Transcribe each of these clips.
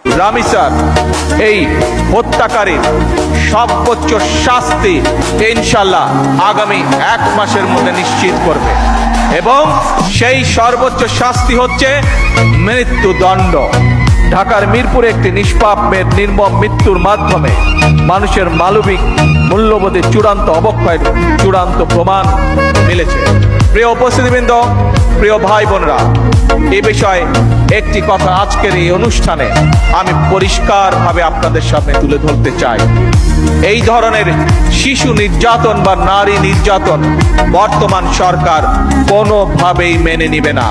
Rummy sir এই হত্যাকারীর সর্বোচ্চ শাস্তি ইনশাল্লাহ আগামী 1 মাসের মধ্যে নিশ্চিত করবে এবং সেই সর্বোচ্চ শাস্তি হচ্ছে মৃত্যুদণ্ড। ঢাকার মিরপুরে একটি নিষ্পাপ মেয়ের নির্মম মৃত্যুর মাধ্যমে মানুষের মানবিক মূল্যবোধের চূড়ান্ত অবক্ষয়ের চূড়ান্ত প্রমাণ মিলেছে। প্রিয় উপস্থিতিবৃন্দ, প্রিয় ভাই বোনরা, এ বিষয়ে একটি কথা আজকের এই অনুষ্ঠানে আমি পরিষ্কারভাবে আপনাদের সামনে তুলে ধরতে চাই। এই ধরনের শিশু নির্যাতন বা নারী নির্যাতন বর্তমান সরকার কোনোভাবেই মেনে নিবে না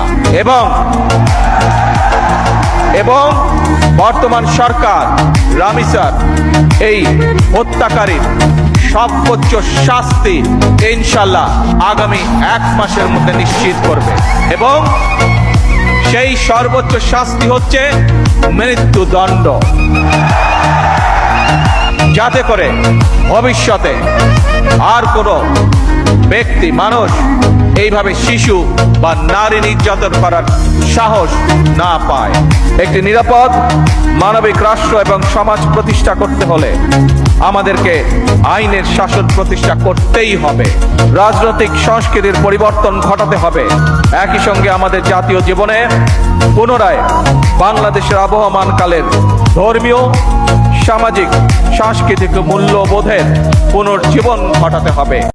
এবং বর্তমান সরকার রামি স্যার এই হত্যাকারীর সর্বোচ্চ শাস্তি ইনশাল্লাহ আগামী 1 মাসের মধ্যে নিশ্চিত করবে এবং সেই সর্বোচ্চ শাস্তি হচ্ছে মৃত্যুদণ্ড, যাতে করে ভবিষ্যতে আর কোনো ব্যক্তি মানুষ এইভাবে শিশু বা নারী নির্যাতন করার সাহস না পায়। একটি নিরাপদ মানবিক রাষ্ট্র এবং সমাজ প্রতিষ্ঠা করতে হলে আমাদেরকে আইনের শাসন প্রতিষ্ঠা করতেই হবে, রাজনৈতিক সংস্কৃতির পরিবর্তন ঘটাতে হবে। একই সঙ্গে আমাদের জাতীয় জীবনে পুনরায় বাংলাদেশের আবহমান কালের ধর্মীয়, সামাজিক, সাংস্কৃতিক মূল্যবোধের পুনর্জীবন ঘটাতে হবে।